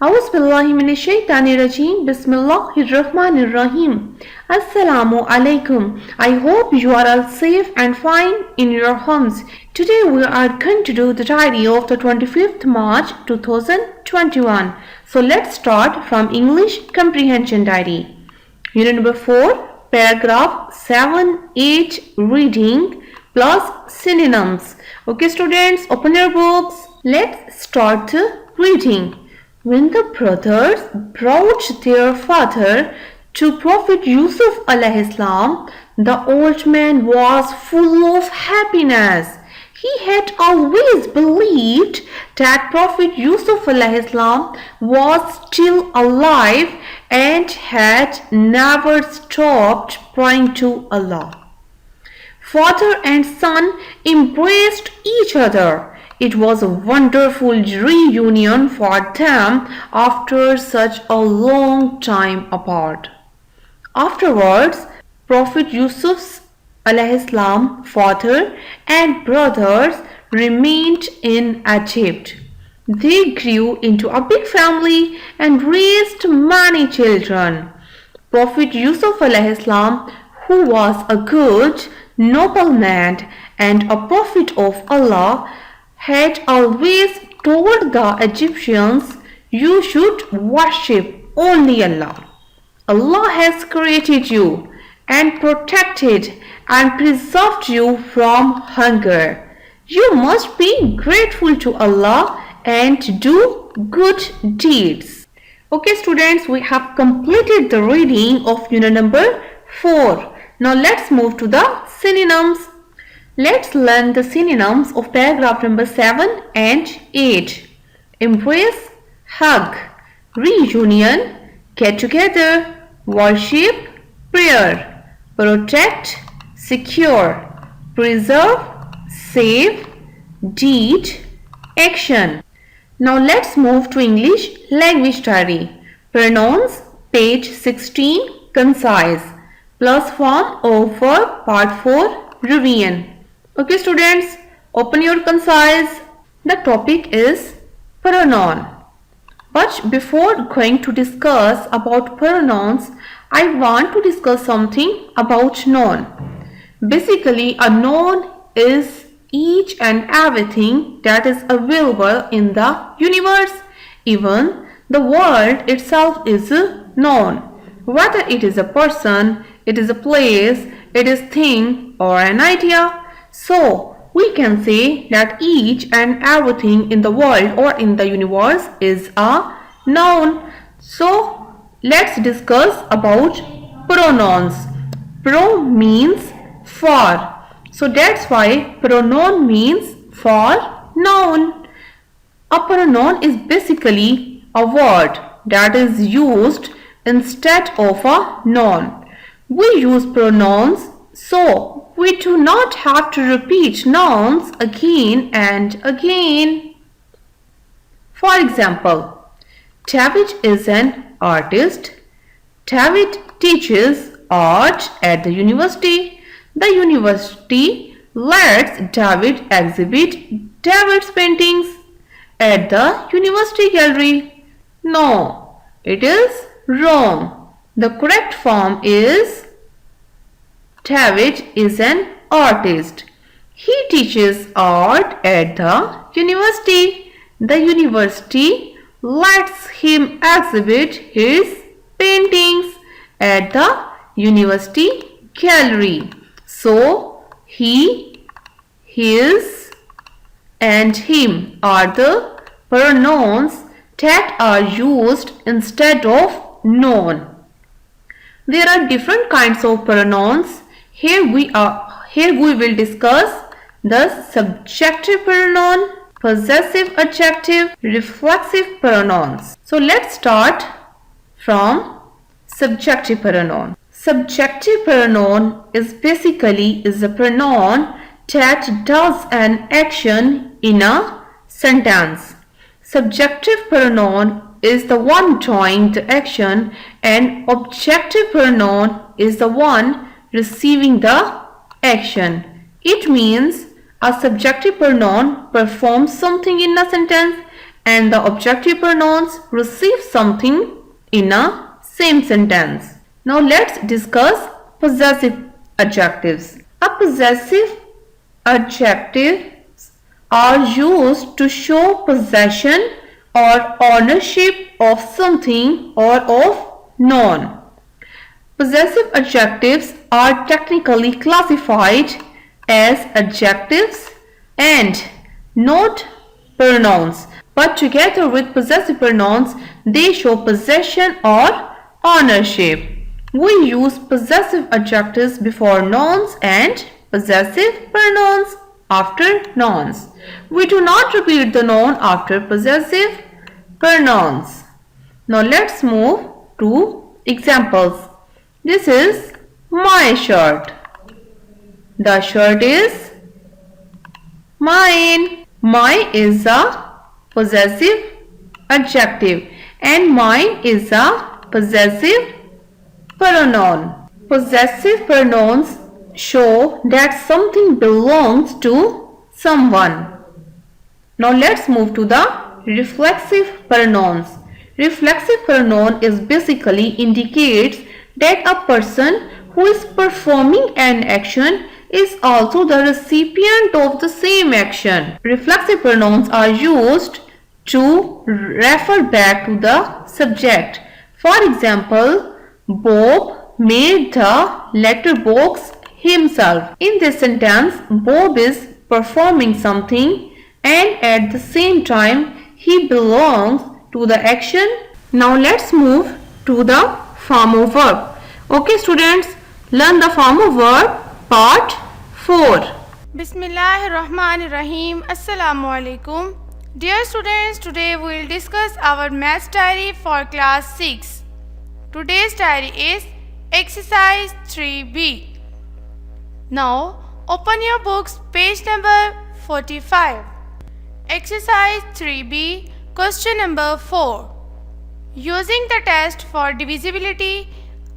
A'udhu billahi minash shaitanir rajim. Bismillahir rahmanir rahim. Assalamu alaikum. I hope you are all safe and fine in your homes. Today we are going to do the diary of the 25th March 2021. So let's start from English Comprehension Diary. Unit number 4, paragraph 7, 8, reading plus synonyms. Okay students, open your books. Let's start the reading. When the brothers brought their father to Prophet Yusuf alayhi salam, the old man was full of happiness. He had always believed that Prophet Yusuf alayhi salam was still alive and had never stopped praying to Allah. Father and son embraced each other. It was a wonderful reunion for them after such a long time apart. Afterwards, Prophet Yusuf's alayhi salam father and brothers remained in Egypt. They grew into a big family and raised many children. Prophet Yusuf alayhi salam, who was a good, noble man and a prophet of Allah, had always told the Egyptians, "You should worship only Allah. Allah has created you and protected and preserved you from hunger. You must be grateful to Allah and do good deeds." Okay students, we have completed the reading of unit number 4. Now let's move to the synonyms. Let's learn the synonyms of paragraph number 7 and 8. Embrace, hug, reunion, get together, worship, prayer, protect, secure, preserve, save, deed, action. Now let's move to English language diary. Pronouns, page 16, concise, plus form of verb, part 4, revision. Okay students, open your concise. The topic is pronoun. But before going to discuss about pronouns, I want to discuss something about noun. Basically, a noun is each and everything that is available in the universe. Even the world itself is a noun. Whether it is a person, it is a place, it is thing or an idea. So, we can say that each and everything in the world or in the universe is a noun. So, let's discuss about pronouns. Pro means for. So, that's why pronoun means for noun. A pronoun is basically a word that is used instead of a noun. We use pronouns so we do not have to repeat nouns again and again. For example, David is an artist. David teaches art at the university. The university lets David exhibit David's paintings at the university gallery. No, it is wrong. The correct form is David is an artist. He teaches art at the university. The university lets him exhibit his paintings at the university gallery. So, he, his, and him are the pronouns that are used instead of noun. There are different kinds of pronouns. Here we will discuss the subjective pronoun, possessive adjective, reflexive pronouns. So let's start from subjective pronoun. Subjective pronoun is basically a pronoun that does an action in a sentence. Subjective pronoun is the one doing the action and objective pronoun is the one receiving the action. It means a subjective pronoun performs something in a sentence and the objective pronouns receive something in a same sentence. Now let's discuss possessive adjectives. A possessive adjectives are used to show possession or ownership of something or of noun. Possessive adjectives are technically classified as adjectives and not pronouns, but together with possessive pronouns, they show possession or ownership. We use possessive adjectives before nouns and possessive pronouns after nouns. We do not repeat the noun after possessive pronouns. Now let's move to examples. This is my shirt. The shirt is mine. My is a possessive adjective and mine is a possessive pronoun. Possessive pronouns show that something belongs to someone. Now let's move to the reflexive pronouns. Reflexive pronoun is basically indicates that a person who is performing an action is also the recipient of the same action. Reflexive pronouns are used to refer back to the subject. For example, Bob made the letterbox himself. In this sentence, Bob is performing something and at the same time he belongs to the action. Now let's move to the formal verb. Okay students, learn the formal verb part 4. Bismillahirrahmanirrahim. Assalamu alaikum. Dear students, today we will discuss our maths diary for class 6. Today's diary is exercise 3B. Now open your books, page number 45. Exercise 3B, question number 4. Using the test for divisibility,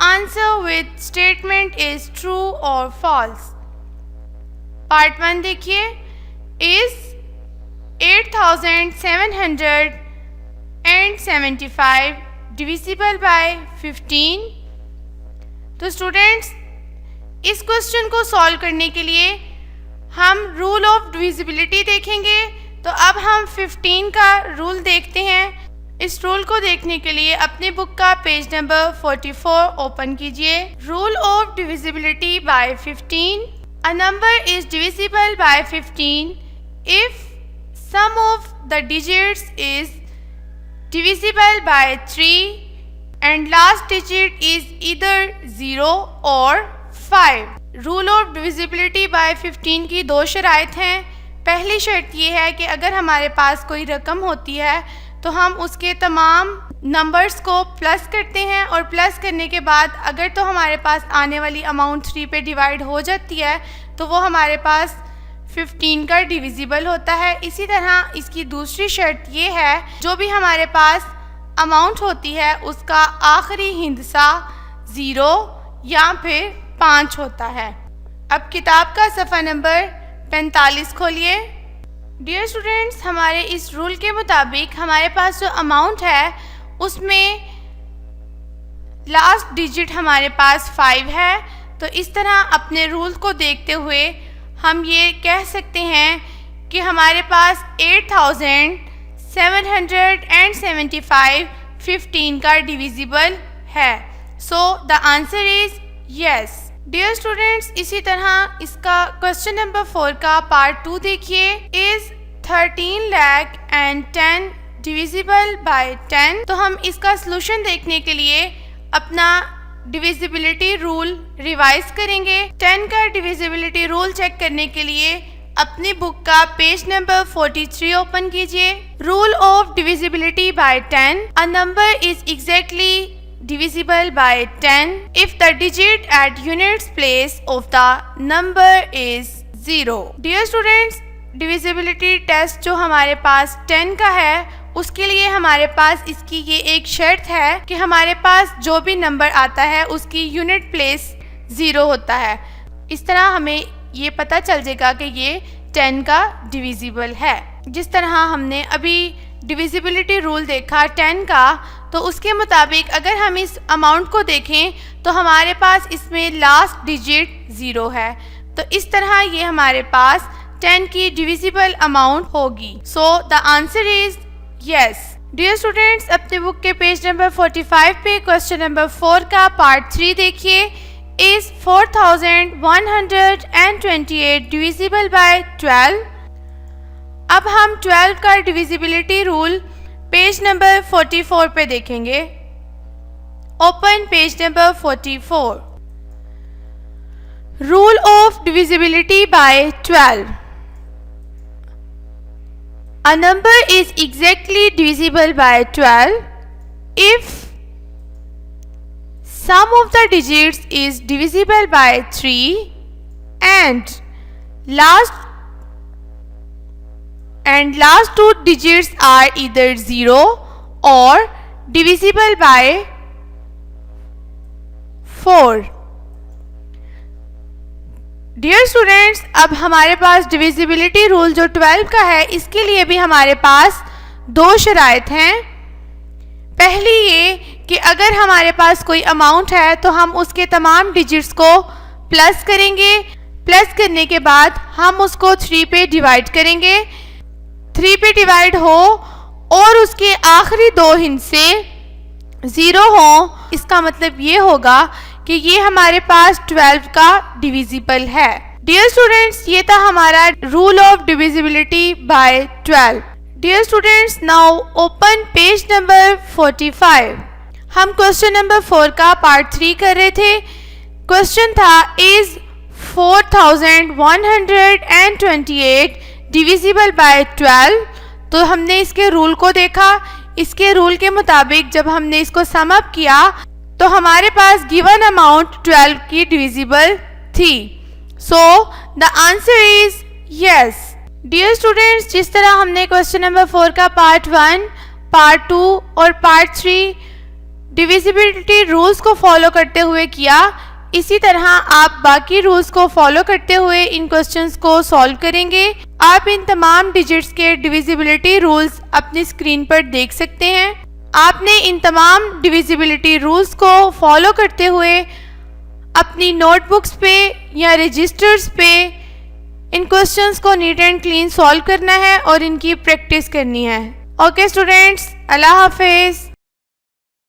answer with statement is true or false. Part 1 देखिए. Is 8775 divisible by 15? तो students, इस question को solve करने के लिए हम rule of divisibility देखेंगे. तो अब हम 15 का रूल देखते हैं. इस रूल को देखने के लिए अपनी बुक का पेज नंबर 44 ओपन कीजिए. Rule of divisibility bye 15. A number is divisible by 15 if sum of the digits is divisible by 3 and last digit is either 0 or 5. Rule of divisibility bye 15 की दो शराइत हैं. पहली शर्त ये है कि अगर हमारे पास कोई रकम होती है तो हम उसके तमाम नंबर्स को प्लस करते हैं और प्लस करने के बाद अगर तो हमारे पास आने वाली अमाउंट 3 पे डिवाइड हो जाती है तो वो हमारे पास 15 का डिविजिबल होता है. इसी तरह इसकी दूसरी शर्त ये है, जो भी हमारे पास अमाउंट होती है उसका आखिरी हिस्सा 0 या फिर 5 होता है. अब किताब का सफ़ा नंबर 45 खोलिए. डियर स्टूडेंट्स, हमारे इस रूल के मुताबिक हमारे पास जो अमाउंट है उसमें लास्ट डिजिट हमारे पास 5 है. तो इस तरह अपने रूल को देखते हुए हम ये कह सकते हैं कि हमारे पास 8775 15 का डिविजिबल है. So the answer is yes. Dear students, इसी तरह इसका क्वेश्चन नंबर 4 का पार्ट 2 देखिए. Is 13,10 divisible by 10? तो हम इसका सलूशन देखने के लिए अपना डिविजिबिलिटी रूल रिवाइज करेंगे. 10 का डिविजिबिलिटी रूल चेक करने के लिए अपनी बुक का पेज नंबर 43 ओपन कीजिए. Rule of divisibility bye 10. A number is exactly divisible by 10 if the digit at units place of the number is 0. Dear students, divisibility test जो हमारे पास 10 का है उसके लिए हमारे पास इसकी ये एक शर्त है कि हमारे पास जो भी नंबर आता है उसकी यूनिट प्लेस 0 होता है. इस तरह हमें ये पता चल जाएगा कि ये 10 का डिविजिबल है. जिस तरह हमने अभी डिविजिबिलिटी रूल देखा 10 का, तो उसके मुताबिक अगर हम इस अमाउंट को देखें तो हमारे पास इसमें लास्ट डिजिट 0 है। तो इस तरह ये हमारे पास 10 की डिविजिबल अमाउंट होगी। So the answer is yes. Dear students, अपने बुक के पेज नंबर 45 पे क्वेश्चन नंबर 4 का पार्ट 3 देखिए। Is 4128 divisible by 12? अब हम 12 का डिविजिबिलिटी रूल पेज नंबर 44 पे देखेंगे। Open page number 44। Rule of divisibility by 12। A number is exactly divisible by 12 if sum of the digits is divisible by 3 and last two digits are either 0 or divisible by 4। Dear students, अब हमारे पास divisibility rule जो 12 का है, इसके लिए भी हमारे पास दो शराइत हैं। पहली ये कि अगर हमारे पास कोई अमाउंट है तो हम उसके तमाम डिजिट्स को प्लस करेंगे। प्लस करने के बाद हम उसको 3 पे डिवाइड करेंगे। 3 पे डिवाइड हो और उसके आखिरी दो हिस्से 0 हो, इसका मतलब ये होगा कि ये हमारे पास 12 का डिविजिबल है। डियर स्टूडेंट्स, ये था हमारा rule of divisibility by 12। Dear students, now open page number 45। हम क्वेश्चन नंबर 4 का पार्ट 3 कर रहे थे। क्वेश्चन था इज 4128 डिविजिबल बाय 12। तो हमने इसके रूल को देखा। इसके रूल के मुताबिक जब हमने इसको सम अप किया तो हमारे पास गिवन अमाउंट 12 की डिविजिबल थी। So the answer is yes. Dear students, जिस तरह हमने क्वेश्चन नंबर 4 का पार्ट 1, पार्ट 2 और पार्ट 3 डिविजिबिलिटी रूल्स को फॉलो करते हुए किया, इसी तरह आप बाकी रूल्स को फॉलो करते हुए इन क्वेश्चंस को सॉल्व करेंगे। आप इन तमाम डिजिट्स के डिविजिबिलिटी रूल्स अपनी स्क्रीन पर देख सकते हैं। आपने इन तमाम डिविजिबिलिटी रूल्स को फॉलो करते हुए अपनी नोटबुक्स पे या रजिस्टर्स पे इन क्वेश्चंस को नीट एंड क्लीन सॉल्व करना है और इनकी प्रैक्टिस करनी है। ओके स्टूडेंट्स, अल्लाह हाफिज़।